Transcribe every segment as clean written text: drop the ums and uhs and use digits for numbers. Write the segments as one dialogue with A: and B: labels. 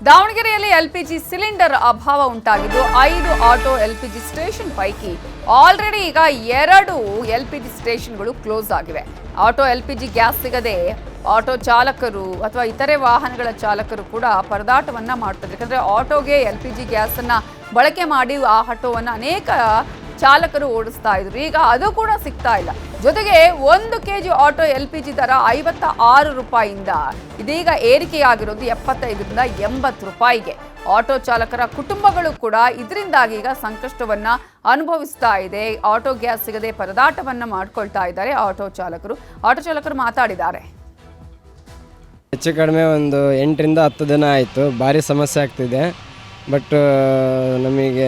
A: ದಾವಣಗೆರೆಯಲ್ಲಿ LPG cylinder ಅಭಾವ ಉಂಟಾಗಿದ್ದು 5 ಆಟೋ ಎಲ್ಪಿಜಿ ಸ್ಟೇಷನ್ ಪೈಕಿ ಆಲ್ರೆಡಿ ಈಗ 2 ಎಲ್ಪಿಜಿ ಸ್ಟೇಷನ್ಗಳು ಕ್ಲೋಸ್ ಆಗಿವೆ. ಆಟೋ ಎಲ್ಪಿಜಿ ಗ್ಯಾಸ್ ಸಿಗದೆ ಆಟೋ ಚಾಲಕರು ಅಥವಾ ಇತರೆ ವಾಹನಗಳ ಚಾಲಕರು ಕೂಡ ಪರದಾಟವನ್ನ ಮಾಡ್ತಾರೆ. ಯಾಕಂದ್ರೆ ಆಟೋಗೆ ಎಲ್ಪಿಜಿ ಗ್ಯಾಸ್ ಅನ್ನ ಬಳಕೆ ಮಾಡಿ ಆ ಆಟೋವನ್ನ ಅನೇಕ ಚಾಲಕರು ಓಡಿಸ್ತಾ ಇದ್ರು. ಈಗ ಅದು ಕೂಡ ಸಿಗ್ತಾ ಇಲ್ಲ. ಜೊತೆಗೆ 1 ಕೆಜಿ ಆಟೋ ಎಲ್ಪಿಜಿ ದರ 56 ರೂಪಾಯಿಯಿಂದ ಇದೀಗ ಏರಿಕೆಯಾಗಿರೋದು 75ರಿಂದ 80 ರೂಪಾಯಿಗೆ. ಆಟೋ ಚಾಲಕರ ಕುಟುಂಬಗಳು ಕೂಡ ಇದರಿಂದಾಗಿ ಈಗ ಸಂಕಷ್ಟವನ್ನ ಅನುಭವಿಸ್ತಾ ಇದೆ. ಆಟೋ ಗ್ಯಾಸ್ ಸಿಗದೆ ಪರದಾಟವನ್ನ ಮಾಡ್ಕೊಳ್ತಾ ಇದ್ದಾರೆ ಆಟೋ ಚಾಲಕರು ಮಾತಾಡಿದ್ದಾರೆ.
B: ಹೆಚ್ಚು ಕಡಿಮೆ ಒಂದು 8ರಿಂದ 10 ದಿನ ಆಯಿತು. ಭಾರಿ ಸಮಸ್ಯೆ ಆಗ್ತಿದೆ. ಬಟ್ ನಮಗೆ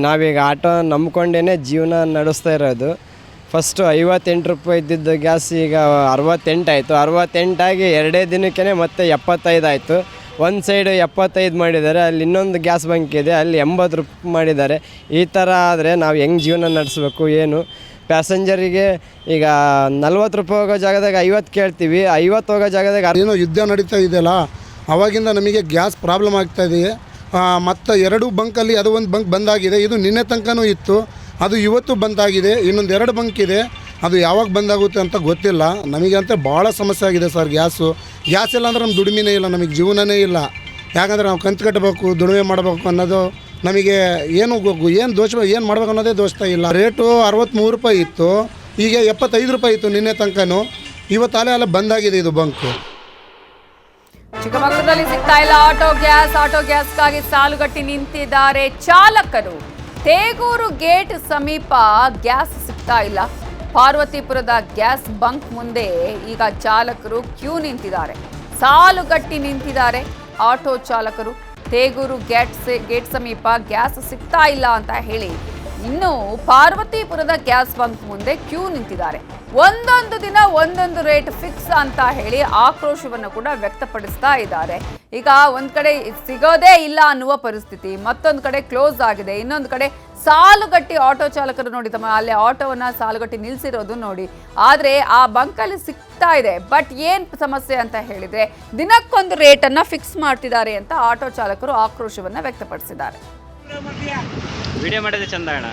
B: ನಾವೀಗ ಆಟೋ ನಂಬ್ಕೊಂಡೇ ಜೀವನ ನಡೆಸ್ತಾ ಇರೋದು. ಫಸ್ಟು 58 ರೂಪಾಯಿ ಇದ್ದಿದ್ದು ಗ್ಯಾಸ್ ಈಗ 68 ಆಯಿತು. 68 ಆಗಿ 2 ದಿನಕ್ಕೇ ಮತ್ತೆ 75 ಆಯಿತು. ಒಂದು ಸೈಡು 75 ಮಾಡಿದ್ದಾರೆ, ಅಲ್ಲಿ ಇನ್ನೊಂದು ಗ್ಯಾಸ್ ಬಂಕ್ ಇದೆ, ಅಲ್ಲಿ 80 ರೂಪಾಯಿ ಮಾಡಿದ್ದಾರೆ. ಈ ಥರ ಆದರೆ ನಾವು ಹೆಂಗೆ ಜೀವನ ನಡೆಸಬೇಕು ಏನು? ಪ್ಯಾಸೆಂಜರಿಗೆ ಈಗ 40 ರೂಪಾಯಿ ಹೋಗೋ ಜಾಗದಾಗ 50 ಕೇಳ್ತೀವಿ, 50 ಹೋಗೋ ಜಾಗದಾಗ
C: ಏನೋ ಯುದ್ಧ ನಡೀತಾ ಇದೆಯಲ್ಲ, ಅವಾಗಿಂದ ನಮಗೆ ಗ್ಯಾಸ್ ಪ್ರಾಬ್ಲಮ್ ಆಗ್ತಾಯಿದೆ. ಮತ್ತು 2 ಬಂಕಲ್ಲಿ ಅದು ಒಂದು ಬಂಕ್ ಬಂದಾಗಿದೆ. ಇದು ನಿನ್ನೆ ತನಕನೂ ಇತ್ತು, ಅದು ಇವತ್ತು ಬಂದಾಗಿದೆ. ಇನ್ನೊಂದು 2 ಬಂಕ್ ಇದೆ, ಅದು ಯಾವಾಗ ಬಂದಾಗುತ್ತೆ ಅಂತ ಗೊತ್ತಿಲ್ಲ. ನಮಗೆ ಅಂತ ಭಾಳ ಸಮಸ್ಯೆ ಆಗಿದೆ ಸರ್. ಗ್ಯಾಸ್ ಇಲ್ಲ ಅಂದ್ರೆ ನಮ್ಮ ದುಡಿಮೆನೇ ಇಲ್ಲ, ನಮಗೆ ಜೀವನನೇ ಇಲ್ಲ. ಯಾಕಂದರೆ ನಾವು ಕಂತು ಕಟ್ಟಬೇಕು, ದುಡಿಮೆ ಮಾಡಬೇಕು ಅನ್ನೋದು ನಮಗೆ ಏನು ಮಾಡಬೇಕು ಅನ್ನೋದೇ ದೋಸ್ತಾ ಇಲ್ಲ. ರೇಟು 63 ರೂಪಾಯಿ ಇತ್ತು, ಈಗ 75 ರೂಪಾಯಿ ಇತ್ತು ನಿನ್ನೆ ತನಕನೂ. ಇವತ್ತು ಅಲ್ಲೇ ಬಂದಾಗಿದೆ ಇದು ಬಂಕು.
A: ಚಿಕ್ಕಮಗಳೂರಲ್ಲಿ ಸಿಗ್ತಾ ಇಲ್ಲ ಆಟೋ ಗ್ಯಾಸ್ಗಾಗಿ ಸಾಲುಗಟ್ಟಿ ನಿಂತಿದ್ದಾರೆ ಚಾಲಕರು. ತೇಗೂರು ಗೇಟ್ ಸಮೀಪ ಗ್ಯಾಸ್ ಸಿಗ್ತಾ ಇಲ್ಲ. ಪಾರ್ವತಿಪುರದ ಗ್ಯಾಸ್ ಬಂಕ್ ಮುಂದೆ ಈಗ ಚಾಲಕರು ಕ್ಯೂ ನಿಂತಿದ್ದಾರೆ, ಸಾಲುಗಟ್ಟಿ ನಿಂತಿದ್ದಾರೆ ಆಟೋ ಚಾಲಕರು. ತೇಗೂರು ಗೇಟ್ ಸಮೀಪ ಗ್ಯಾಸ್ ಸಿಗ್ತಾ ಇಲ್ಲ ಅಂತ ಹೇಳಿ ಇನ್ನು ಪಾರ್ವತಿಪುರದ ಗ್ಯಾಸ್ ಬಂಕ್ ಮುಂದೆ ಕ್ಯೂ ನಿಂತಿದ್ದಾರೆ. ಒಂದೊಂದು ದಿನ ಒಂದೊಂದು ರೇಟ್ ಫಿಕ್ಸ್ ಅಂತ ಹೇಳಿ ಆಕ್ರೋಶವನ್ನು ಕೂಡ ವ್ಯಕ್ತಪಡಿಸ್ತಾ ಇದ್ದಾರೆ. ಈಗ ಒಂದ್ ಕಡೆ ಸಿಗೋದೇ ಇಲ್ಲ ಅನ್ನುವ ಪರಿಸ್ಥಿತಿ, ಮತ್ತೊಂದು ಕಡೆ ಕ್ಲೋಸ್ ಆಗಿದೆ, ಇನ್ನೊಂದು ಕಡೆ ಸಾಲುಗಟ್ಟಿ ಆಟೋ ಚಾಲಕರು ನೋಡಿ ತಮ್ಮ ಅಲ್ಲಿ ಆಟೋವನ್ನ ಸಾಲುಗಟ್ಟಿ ನಿಲ್ಸಿರೋದು ನೋಡಿ. ಆದ್ರೆ ಆ ಬಂಕಲ್ಲಿ ಸಿಗ್ತಾ ಇದೆ. ಬಟ್ ಏನ್ ಸಮಸ್ಯೆ ಅಂತ ಹೇಳಿದ್ರೆ ದಿನಕ್ಕೊಂದು ರೇಟ್ ಅನ್ನ ಫಿಕ್ಸ್ ಮಾಡ್ತಿದ್ದಾರೆ ಅಂತ ಆಟೋ ಚಾಲಕರು ಆಕ್ರೋಶವನ್ನ ವ್ಯಕ್ತಪಡಿಸಿದ್ದಾರೆ.
D: ವಿಡಿಯೋ ಮಾಡಿದ್ರೆ ಚಂದ ಅಣ್ಣ.